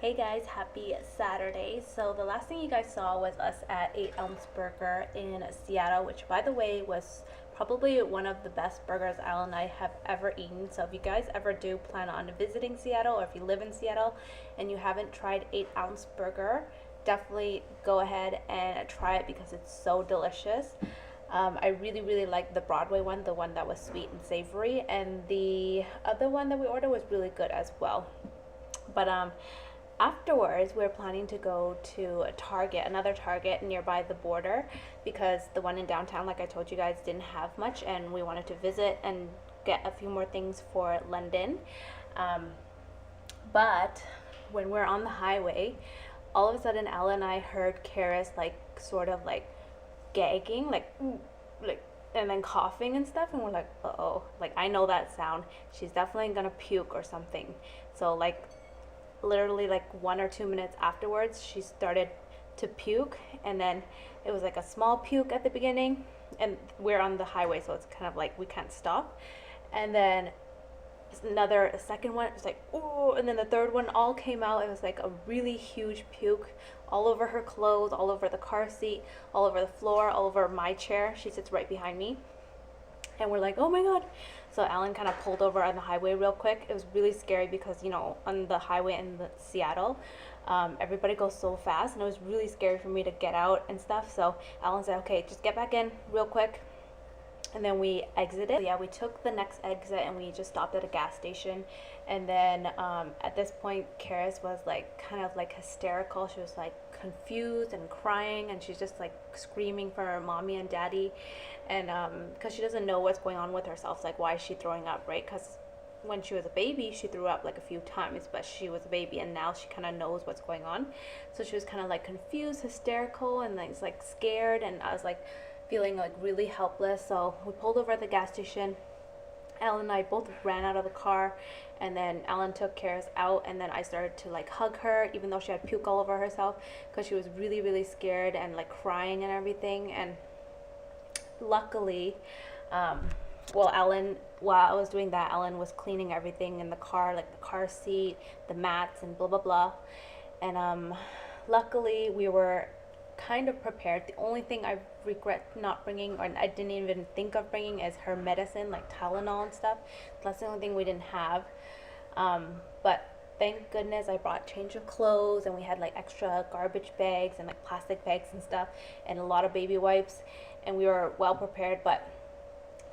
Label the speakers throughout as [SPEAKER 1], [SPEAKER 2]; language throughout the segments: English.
[SPEAKER 1] Hey guys, happy Saturday. So the last thing you guys saw was us at 8 Ounce Burger in Seattle, which by the way was probably one of the best burgers Al and I have ever eaten. So if you guys ever do plan on visiting Seattle, or if you live in Seattle and you haven't tried 8 Ounce Burger, definitely go ahead and try it because it's so delicious. I really like the Broadway one, the one that was sweet and savory, and the other one that we ordered was really good as well. But afterwards, we're planning to go to a Target, another Target nearby the border, because the one in downtown, like I told you guys, didn't have much, and we wanted to visit and get a few more things for London. Um, but when we're on the highway, all of a sudden, Ella and I heard Karis like sort of like gagging, like like, and then coughing and stuff, and we're like, uh oh, like I know that sound. She's definitely gonna puke or something. So like literally like 1 or 2 minutes afterwards she started to puke, and then it was like a small puke at the beginning, and we're on the highway so it's kind of like we can't stop, and then a second one, it was like ooh, and then the third one all came out. It was like a really huge puke all over her clothes, all over the car seat, all over the floor, all over my chair. She sits right behind me, and we're like, oh my god. So Alan kind of pulled over on the highway real quick. It was really scary because, you know, on the highway in Seattle, everybody goes so fast, and it was really scary for me to get out and stuff. So Alan said, okay, just get back in real quick. And then we exited. So yeah, we took the next exit and we just stopped at a gas station. And then at this point, Karis was like kind of like hysterical. She was like confused and crying, and she's just like screaming for her mommy and daddy. And because she doesn't know what's going on with herself, like why is she throwing up, right? Because when she was a baby, she threw up like a few times, but she was a baby and now she kind of knows what's going on. So she was kind of like confused, hysterical, and like scared. And I was like feeling like really helpless. So we pulled over at the gas station. Alan and I both ran out of the car, and then Alan took Karis out, and then I started to like hug her, even though she had puke all over herself, because she was really scared and like crying and everything. And luckily, while I was doing that, Alan was cleaning everything in the car, like the car seat, the mats, and blah blah blah. And luckily we were kind of prepared. The only thing I regret not bringing, or I didn't even think of bringing, is her medicine, like Tylenol and stuff. That's the only thing we didn't have. But thank goodness I brought change of clothes, and we had like extra garbage bags and like plastic bags and stuff, and a lot of baby wipes, and we were well prepared. But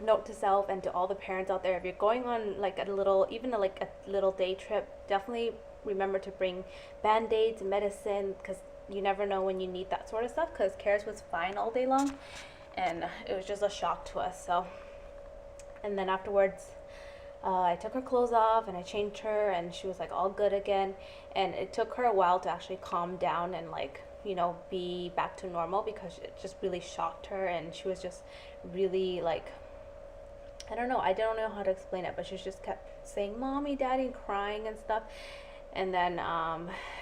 [SPEAKER 1] note to self and to all the parents out there, if you're going on like a little, even like a little day trip, definitely remember to bring band-aids and medicine, because you never know when you need that sort of stuff. Because Karis was fine all day long, and it was just a shock to us. So, and then afterwards, I took her clothes off and I changed her, and she was like all good again. And it took her a while to actually calm down and like, you know, be back to normal, because it just really shocked her, and she was just really like, I don't know how to explain it, but she just kept saying mommy, daddy, and crying and stuff. And then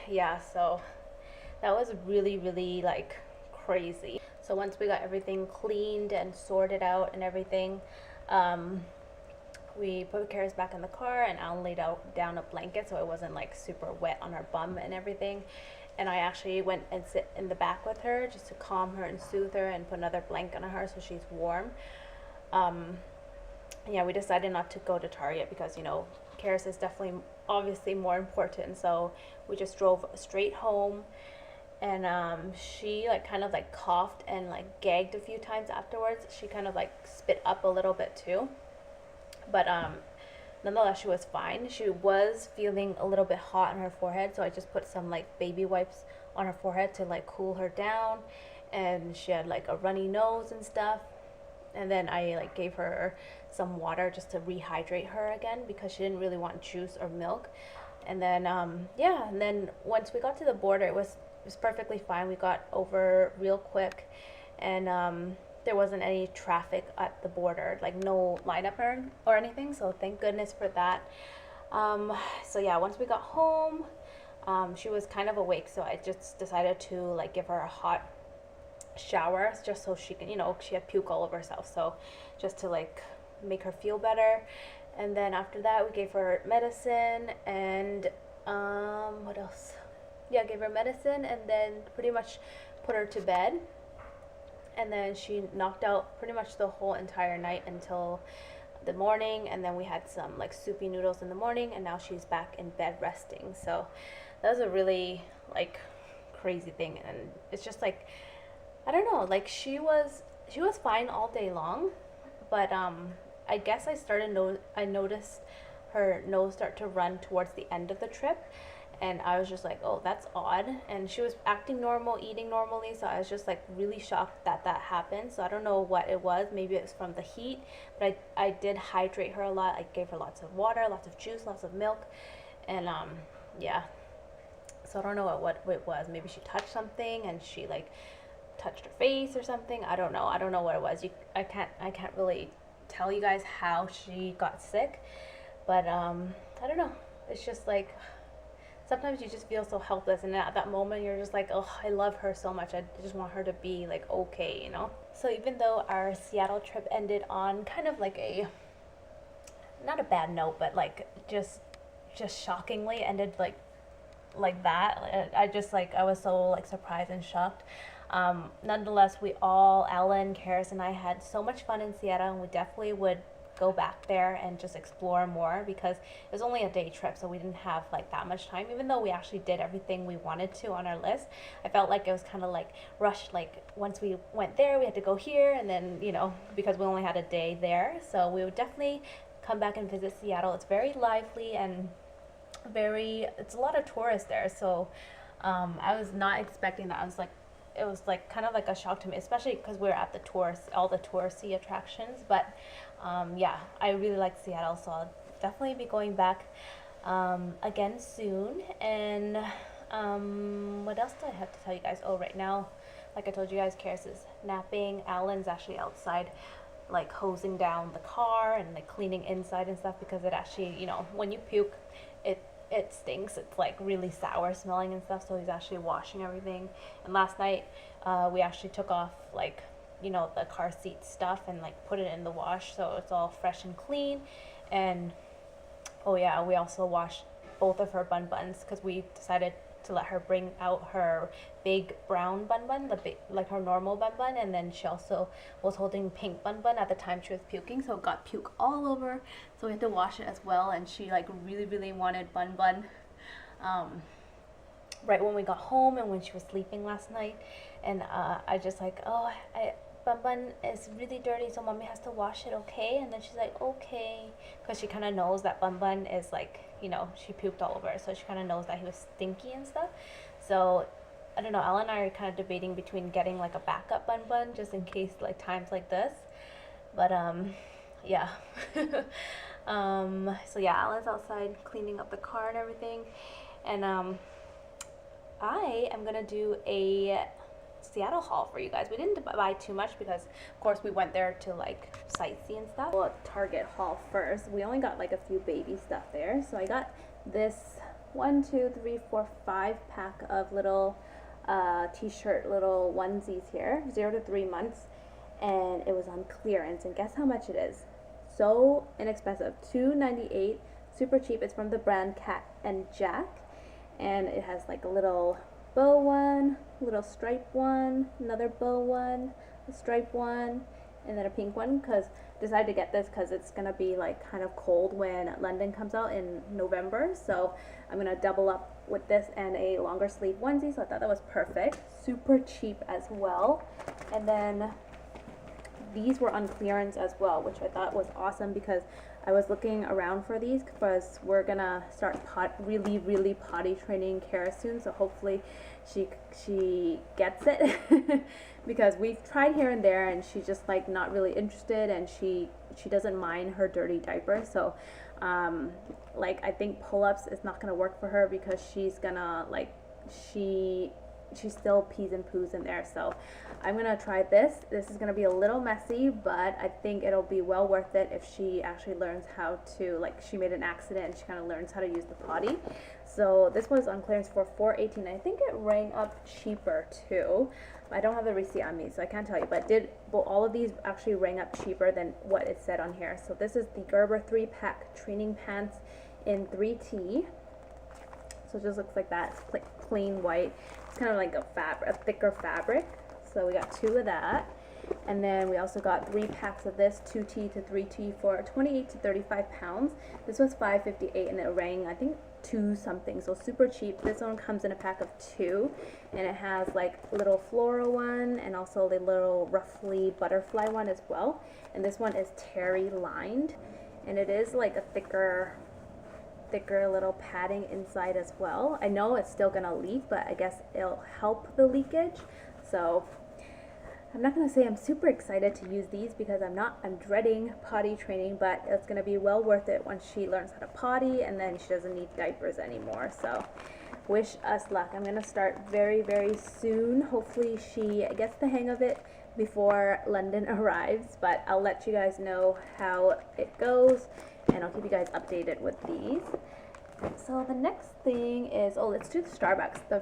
[SPEAKER 1] yeah, so that was really like crazy. So once we got everything cleaned and sorted out and everything, we put Karis back in the car, and Alan laid down a blanket so it wasn't like super wet on her bum and everything. And I actually went and sit in the back with her just to calm her and soothe her, and put another blanket on her so she's warm. Yeah, we decided not to go to Target because, you know, Karis is definitely obviously more important. So we just drove straight home, and she like kind of like coughed and like gagged a few times afterwards. She kind of like spit up a little bit too, but nonetheless she was fine. She was feeling a little bit hot on her forehead, so I just put some like baby wipes on her forehead to like cool her down, and she had like a runny nose and stuff. And then I like gave her some water just to rehydrate her again, because she didn't really want juice or milk. And then yeah, and then once we got to the border, it was perfectly fine. We got over real quick, and there wasn't any traffic at the border, like no lineup or anything. So thank goodness for that. So yeah, once we got home, she was kind of awake, so I just decided to like give her a hot shower just so she can, you know, she had puke all over herself, so just to like make her feel better. And then after that we gave her medicine, and what else, yeah, gave her medicine and then pretty much put her to bed. And then she knocked out pretty much the whole entire night until the morning, and then we had some like soupy noodles in the morning, and now she's back in bed resting. So that was a really like crazy thing, and it's just like, I don't know, like she was fine all day long, but I guess I noticed her nose start to run towards the end of the trip, and I was just like, oh, that's odd. And she was acting normal, eating normally, so I was just like really shocked that that happened. So I don't know what it was. Maybe it was from the heat, but I did hydrate her a lot. I gave her lots of water, lots of juice, lots of milk, and yeah. So I don't know what it was. Maybe she touched something and she like touched her face or something. I don't know what it was. I can't really tell you guys how she got sick, but I don't know. It's just like, sometimes you just feel so helpless, and at that moment you're just like, oh, I love her so much. I just want her to be like okay, you know? So even though our Seattle trip ended on kind of like a, not a bad note, but like just shockingly ended like that, I was so like surprised and shocked. Nonetheless, Alan, Karis, and I had so much fun in Seattle, and we definitely would go back there and just explore more, because it was only a day trip, so we didn't have like that much time. Even though we actually did everything we wanted to on our list, I felt like it was kind of like rushed. Like once we went there, we had to go here, and then, you know, because we only had a day there. So we would definitely come back and visit Seattle. It's very lively and it's a lot of tourists there. So I was not expecting that. It was like kind of like a shock to me, especially because we were at all the touristy attractions. But yeah, I really like Seattle, so I'll definitely be going back again soon. And what else do I have to tell you guys? Oh, right now, like I told you guys, Karis is napping. Alan's actually outside, like hosing down the car and like cleaning inside and stuff, because it actually, you know, when you puke, it stinks. It's like really sour smelling and stuff, so he's actually washing everything. And last night we actually took off, like, you know, the car seat stuff and like put it in the wash, so it's all fresh and clean. And oh yeah, we also washed both of her BunBuns, because we decided to let her bring out her big brown BunBun, like her normal BunBun, and then she also was holding pink BunBun at the time she was puking, so it got puke all over, so we had to wash it as well. And she like really wanted BunBun right when we got home and when she was sleeping last night. And I just like, oh, BunBun is really dirty, so mommy has to wash it, okay? And then she's like, okay, because she kind of knows that BunBun is like, you know, she puked all over, so she kind of knows that he was stinky and stuff. So I don't know, Ella and I are kind of debating between getting like a backup BunBun just in case like times like this. But yeah. So yeah, Alan's outside cleaning up the car and everything, and I am gonna do a Seattle haul for you guys. We didn't buy too much because of course we went there to like sightsee and stuff. Well, Target haul first. We only got like a few baby stuff there. So I got this 5 pack of little t-shirt little onesies here, 0 to 3 months, and it was on clearance. And guess how much it is? So inexpensive, $2.98, super cheap. It's from the brand Cat and Jack, and it has like a little bow one, little stripe one, another bow one, a stripe one, and then a pink one, because decided to get this because it's gonna be like kind of cold when London comes out in November, so I'm gonna double up with this and a longer sleeve onesie, so I thought that was perfect. Super cheap as well. And then these were on clearance as well, which I thought was awesome, because I was looking around for these because we're gonna start really potty training Kara soon, so hopefully she gets it because we've tried here and there and she's just like not really interested, and she doesn't mind her dirty diaper. So like I think pull-ups is not gonna work for her because she's gonna like she still pees and poos in there. So I'm gonna try this. This is gonna be a little messy, but I think it'll be well worth it if she actually learns how to, like, she made an accident and she kind of learns how to use the potty. So this was on clearance for $4.18. I think it rang up cheaper too. I don't have the receipt on me, so I can't tell you, but all of these actually rang up cheaper than what it said on here. So this is the Gerber 3-pack training pants in 3T. So So it just looks like that. It's plain white. It's kind of like a thicker fabric. So we got 2 of that. And then we also got 3 packs of this, 2T to 3T for 28 to 35 pounds. This was $5.58 and it rang, I think, 2 something, so super cheap. This one comes in a pack of 2 and it has like a little floral one and also the little roughly butterfly one as well. And this one is terry lined and it is like a thicker little padding inside as well. I know it's still gonna leak, but I guess it'll help the leakage. So I'm not going to say I'm super excited to use these because I'm dreading potty training, but it's going to be well worth it once she learns how to potty and then she doesn't need diapers anymore. So wish us luck. I'm going to start very, very soon. Hopefully she gets the hang of it before London arrives, but I'll let you guys know how it goes and I'll keep you guys updated with these. So the next thing is, let's do the Starbucks, the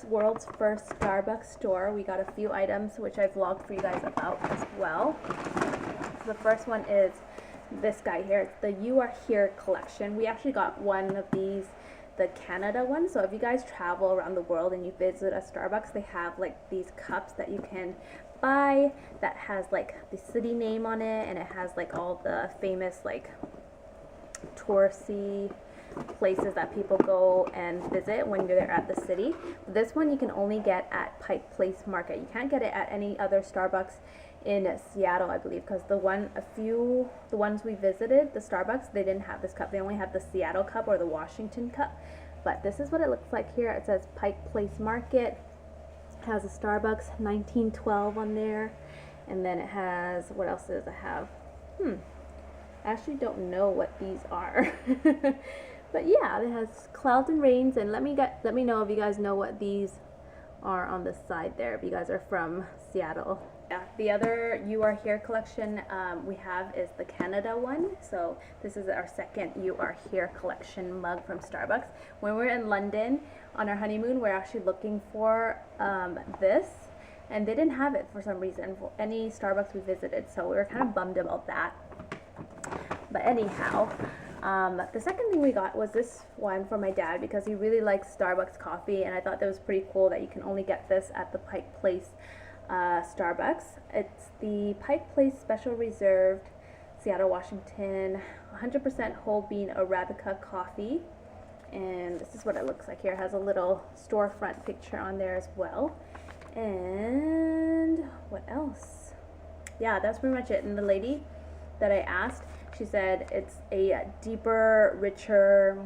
[SPEAKER 1] world's first Starbucks store. We got a few items which I vlogged for you guys about as well. So the first one is this guy here. It's the You Are Here collection. We actually got one of these, the Canada one. So if you guys travel around the world and you visit a Starbucks, they have like these cups that you can buy that has like the city name on it, and it has like all the famous like touristy places that people go and visit when you're there at the city. This one you can only get at Pike Place Market. You can't get it at any other Starbucks in Seattle, I believe, because the ones we visited, the Starbucks, they didn't have this cup. They only have the Seattle cup or the Washington cup. But this is what it looks like here. It says Pike Place Market. It has a Starbucks 1912 on there, and then it has, what else does it have? I actually don't know what these are. But yeah, it has clouds and rains, and let me know if you guys know what these are on the side there, if you guys are from Seattle. Yeah, the other You Are Here collection we have is the Canada one. So this is our second You Are Here collection mug from Starbucks. When we're in London on our honeymoon, we're actually looking for this, and they didn't have it for some reason for any Starbucks we visited, so we were kind of bummed about that. But anyhow, the second thing we got was this one for my dad because he really likes Starbucks coffee, and I thought that was pretty cool that you can only get this at the Pike Place Starbucks. It's the Pike Place Special Reserved Seattle, Washington 100% whole bean Arabica coffee, and this is what it looks like here. It has a little storefront picture on there as well. And what else? Yeah, that's pretty much it. And the lady that I asked, she said it's a deeper, richer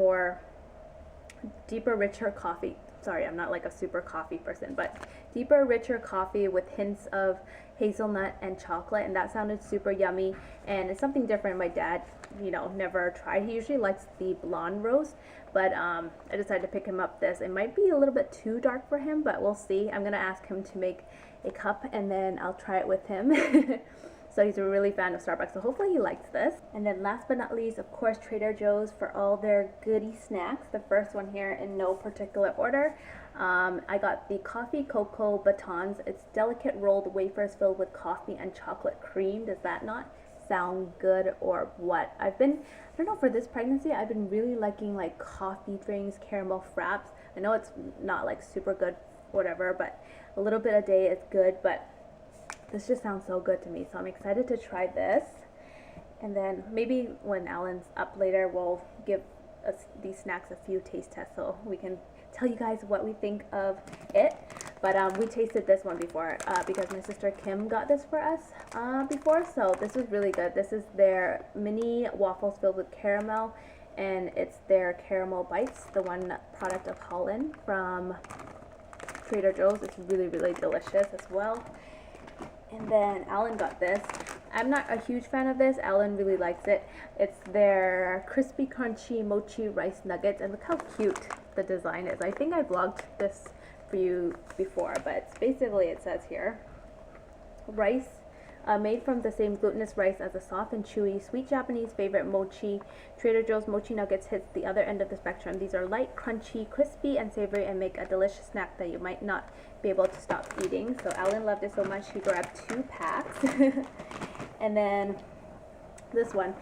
[SPEAKER 1] coffee. Sorry, I'm not like a super coffee person, but deeper, richer coffee with hints of hazelnut and chocolate, and that sounded super yummy. And it's something different my dad, never tried. He usually likes the blonde roast, but I decided to pick him up this. It might be a little bit too dark for him, but we'll see. I'm gonna ask him to make a cup and then I'll try it with him. So he's a really fan of Starbucks, so hopefully he likes this. And then last but not least, of course, Trader Joe's for all their goodie snacks. The first one here in no particular order. I got the coffee cocoa batons. It's delicate rolled wafers filled with coffee and chocolate cream. Does that not sound good or what? I don't know, for this pregnancy, I've been really liking like coffee drinks, caramel fraps. I know it's not like super good, whatever, but a little bit a day is good, but this just sounds so good to me, so I'm excited to try this. And then maybe when Alan's up later, we'll give these snacks a few taste tests so we can tell you guys what we think of it. But we tasted this one before because my sister Kim got this for us before, so this was really good. This is their mini waffles filled with caramel, and it's their caramel bites, the one product of Holland from Trader Joe's. It's really, really delicious as well. And then Alan got this. I'm not a huge fan of this. Alan really likes it. It's their crispy crunchy mochi rice nuggets, and look how cute the design is. I think I vlogged this for you before, but it's basically, it says here, rice made from the same glutinous rice as a soft and chewy sweet Japanese favorite mochi. Trader Joe's mochi nuggets hits the other end of the spectrum. These are light, crunchy, crispy, and savory, and make a delicious snack that you might not be able to stop eating. So Alan loved it so much he grabbed 2 packs. And then This one's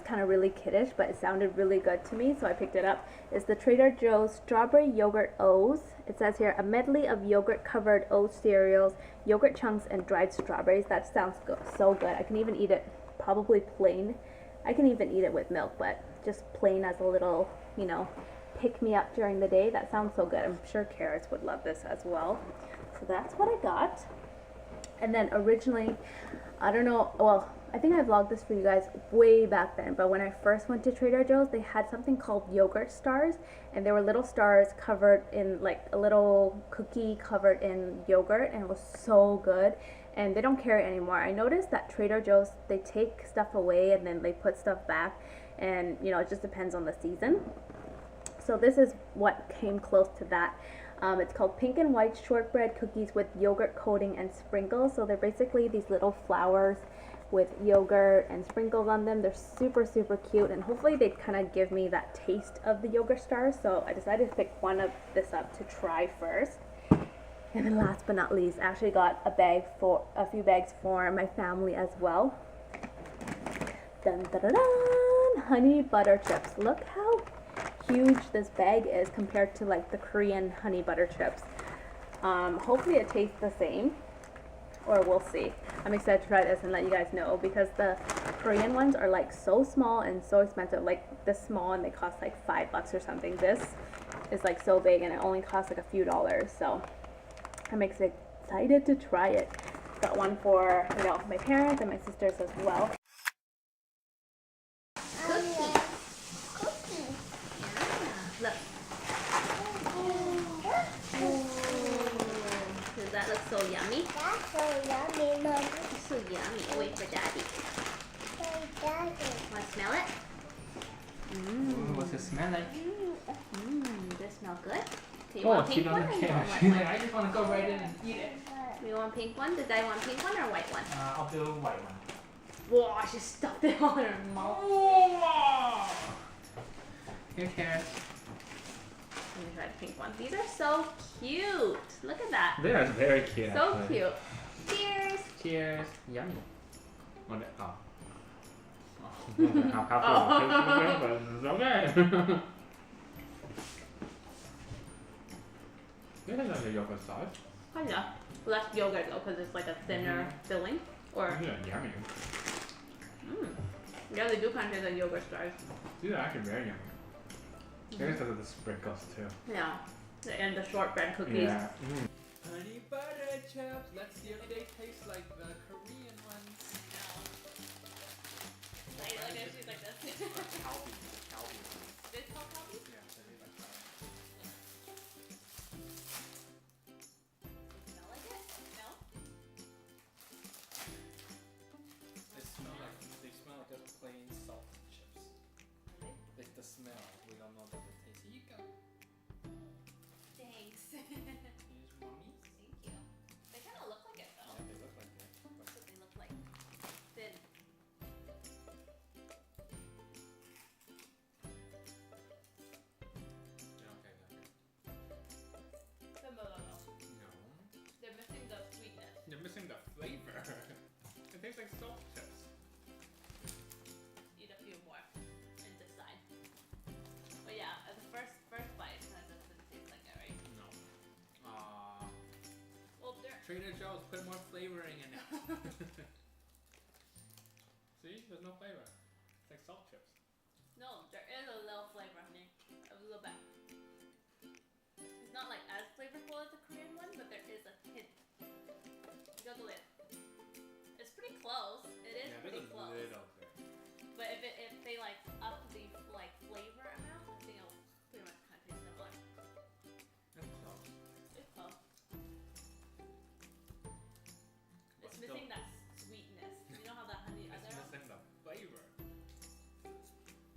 [SPEAKER 1] kind of really kiddish, but it sounded really good to me, so I picked it up. It's the Trader Joe's Strawberry Yogurt O's. It says here, a medley of yogurt-covered oat cereals, yogurt chunks, and dried strawberries. That sounds so good. I can even eat it probably plain. I can even eat it with milk, but just plain as a little, you know, pick-me-up during the day. That sounds so good. I'm sure Carrots would love this as well. So that's what I got. And then originally, I don't know, well, I think I vlogged this for you guys way back then, but when I first went to Trader Joe's, they had something called yogurt stars, and they were little stars covered in, like, a little cookie covered in yogurt, and it was so good. And they don't carry it anymore. I noticed that Trader Joe's, they take stuff away and then they put stuff back, and you know, it just depends on the season. So this is what came close to that. It's called pink and white shortbread cookies with yogurt coating and sprinkles. So they're basically these little flowers with yogurt and sprinkles on them. They're super, super cute, and hopefully they kind of give me that taste of the yogurt stars. So I decided to pick one of this up to try first. And then last but not least, I actually got a few bags for my family as well. Dun, dun, dun, dun. Honey butter chips. Look how huge this bag is compared to like the Korean honey butter chips. Hopefully it tastes the same, or we'll see. I'm excited to try this and let you guys know, because the Korean ones are like so small and so expensive, like this small, and they cost like $5 or something. This is like so big and it only costs like a few dollars. So I'm excited to try it. Got one for, you know, my parents and my sisters as well. Look. Does that look so yummy?
[SPEAKER 2] That's so yummy, Mom.
[SPEAKER 1] It's so yummy. Wait for Daddy. Want to smell it?
[SPEAKER 3] What's it smell like?
[SPEAKER 1] Does it smell good? Do you
[SPEAKER 3] Oh,
[SPEAKER 1] want
[SPEAKER 3] she
[SPEAKER 1] pink one or
[SPEAKER 3] doesn't
[SPEAKER 1] you
[SPEAKER 3] care.
[SPEAKER 1] want white
[SPEAKER 3] She's
[SPEAKER 1] one?
[SPEAKER 3] like, I just want to go right in and eat it.
[SPEAKER 1] You want pink one? Does Daddy want pink one or white one?
[SPEAKER 3] I'll do a white one.
[SPEAKER 1] Whoa, she stuffed it on her mouth.
[SPEAKER 3] Oh! Here, Carrots.
[SPEAKER 1] Let me try the pink one. These are so cute. Look at that.
[SPEAKER 3] They are very cute.
[SPEAKER 1] So
[SPEAKER 3] actually.
[SPEAKER 1] cute. Cheers.
[SPEAKER 3] Cheers. Yummy. Oh, how but it's okay. This is like a yogurt sauce.
[SPEAKER 1] Kind of. Less yogurt though, because it's like a thinner filling. Or
[SPEAKER 3] These are yummy.
[SPEAKER 1] yeah, they do kind of taste like yogurt stars.
[SPEAKER 3] These are actually very yummy. Maybe because of the sprinkles too.
[SPEAKER 1] Yeah. And the shortbread cookies.
[SPEAKER 3] Yeah. Honey butter chips. Let's see if they taste like the Korean ones.
[SPEAKER 1] Like she's like this.
[SPEAKER 3] Calbee.
[SPEAKER 1] This called Calbee?
[SPEAKER 3] Yeah, they taste like that.
[SPEAKER 1] Smell like it? No?
[SPEAKER 3] They smell like just plain salt chips.
[SPEAKER 1] Really?
[SPEAKER 3] It's the smell. We don't know about the taste. Here you go.
[SPEAKER 1] Thanks.
[SPEAKER 3] Here's mommy.
[SPEAKER 1] Thank you. They kind of look like it though.
[SPEAKER 3] Yeah, they look like that.
[SPEAKER 1] That's what they look like. Thin.
[SPEAKER 3] They don't taste like it.
[SPEAKER 1] No.
[SPEAKER 3] No.
[SPEAKER 1] They're missing the sweetness.
[SPEAKER 3] You're missing the flavor. It tastes like salt chips.
[SPEAKER 1] Eat a few more and decide. But yeah, the first bite kind of doesn't taste like it, right?
[SPEAKER 3] No.
[SPEAKER 1] Well, they're
[SPEAKER 3] Trader Joe's put more flavoring in it. See? There's no flavor. It's like salt chips.
[SPEAKER 1] no, there is a little flavor, honey. A little bit. It's not like as flavorful as the Korean one, but there is a hint. You got the lid. It's pretty close. It is pretty close.
[SPEAKER 3] Little bit.
[SPEAKER 1] But if they like up the like flavor amount, I think it'll pretty much kind of taste similar.
[SPEAKER 3] It's close.
[SPEAKER 1] It's close.
[SPEAKER 3] But
[SPEAKER 1] It's
[SPEAKER 3] still,
[SPEAKER 1] missing that sweetness. You know how the honey
[SPEAKER 3] it's
[SPEAKER 1] other one?
[SPEAKER 3] missing the flavor.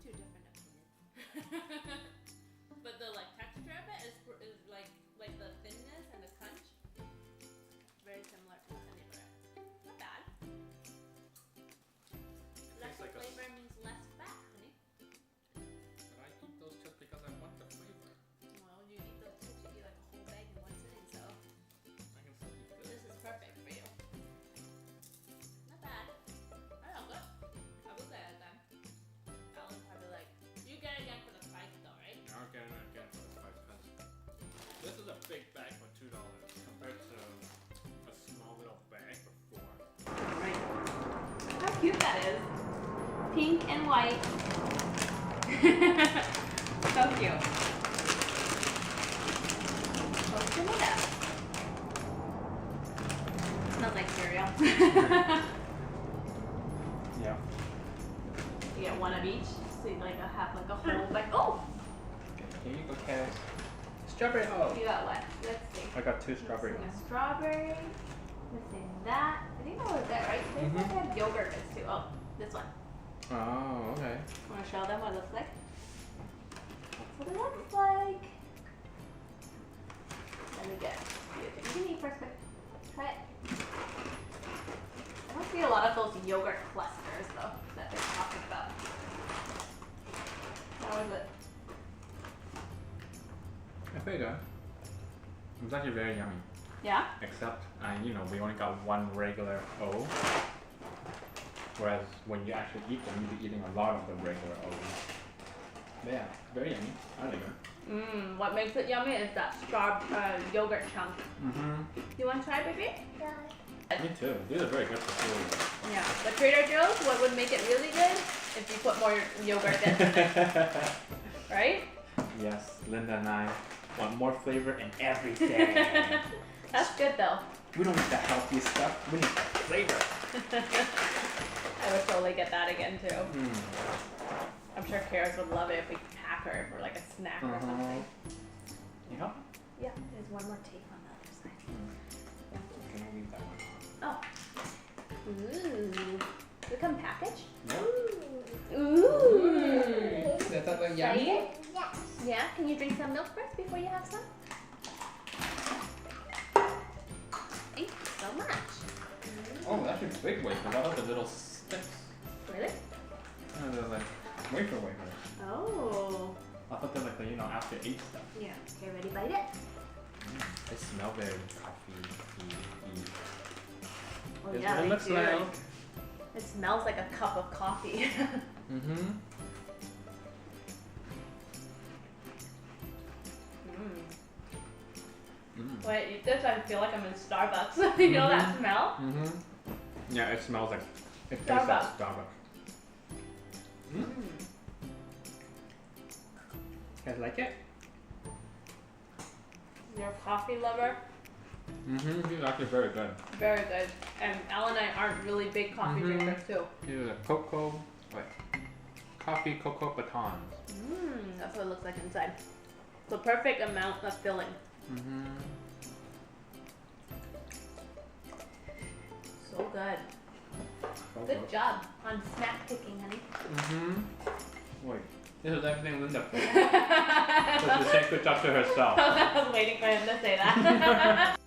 [SPEAKER 1] Two different opinions. But the like texture of it is like the thinness and the crunch. Very similar to the honey butter. Not bad. Less
[SPEAKER 3] Tastes like a
[SPEAKER 1] flavor means less fat. cute that is. Pink and white. So cute. Open it up. Smells like cereal.
[SPEAKER 3] Yeah.
[SPEAKER 1] You get one of each, so you like have like a whole like
[SPEAKER 3] Here you go, Cass. Strawberry. Oh.
[SPEAKER 1] You got what? Let's see.
[SPEAKER 3] I got 2 strawberry
[SPEAKER 1] Missing
[SPEAKER 3] ones.
[SPEAKER 1] a strawberry. Missing that. I think that was it, right? They might have yogurt bits too. Oh, this one.
[SPEAKER 3] Oh, okay.
[SPEAKER 1] Want to show them what it looks like? That's what it looks like. Let me get you can eat first, quick. Try it. I don't see a lot of those yogurt clusters though that they're talking about. How is it?
[SPEAKER 3] It's pretty good. It's actually very yummy.
[SPEAKER 1] Yeah?
[SPEAKER 3] Except, you know, we only got one regular O. Whereas when you actually eat them, you'll be eating a lot of the regular O's. But yeah, very yummy. I like it.
[SPEAKER 1] What makes it yummy is that yogurt chunk. You want to try, baby?
[SPEAKER 2] Yeah.
[SPEAKER 3] Me too. These are very good for cereal.
[SPEAKER 1] Yeah. But Trader Joe's, what would make it really good? If you put more yogurt in. Right?
[SPEAKER 3] Yes, Linda and I want more flavor in everything.
[SPEAKER 1] That's good though.
[SPEAKER 3] We don't need the healthy stuff. We need the flavor.
[SPEAKER 1] I would totally get that again too. I'm sure Karis would love it if we pack her for like a snack or something.
[SPEAKER 3] Yeah?
[SPEAKER 1] Yeah, there's one more tape on the other side.
[SPEAKER 3] Can I leave that one?
[SPEAKER 1] Oh. Ooh. Does it come packaged?
[SPEAKER 3] No.
[SPEAKER 1] Ooh.
[SPEAKER 3] Does that look
[SPEAKER 1] Yummy?
[SPEAKER 3] yummy?
[SPEAKER 2] Yes.
[SPEAKER 1] Yeah, can you drink some milk first before you have some? Thank you so much.
[SPEAKER 3] Oh, that's actually big wafers. I love the little sticks.
[SPEAKER 1] Really?
[SPEAKER 3] Oh, they're like wafers.
[SPEAKER 1] Oh.
[SPEAKER 3] I thought they're like the, you know, after 8 stuff.
[SPEAKER 1] Yeah. Okay, ready, bite it?
[SPEAKER 3] They smell very coffee-y.
[SPEAKER 1] Oh
[SPEAKER 3] Here's
[SPEAKER 1] yeah,
[SPEAKER 3] what it
[SPEAKER 1] they
[SPEAKER 3] looks
[SPEAKER 1] do.
[SPEAKER 3] like.
[SPEAKER 1] It smells like a cup of coffee. When I eat this, I feel like I'm in Starbucks. You know that smell?
[SPEAKER 3] Yeah, it smells like it tastes like Starbucks. You guys like it?
[SPEAKER 1] You're a coffee lover?
[SPEAKER 3] These are actually very good.
[SPEAKER 1] Very good. And Al and I aren't really big coffee drinkers too.
[SPEAKER 3] These are coffee cocoa batons.
[SPEAKER 1] That's what it looks like inside. The perfect amount of filling. So good. Good job on snack picking, honey.
[SPEAKER 3] Wait, this is everything Linda picked. So she said good job to herself.
[SPEAKER 1] I was waiting for him to say that.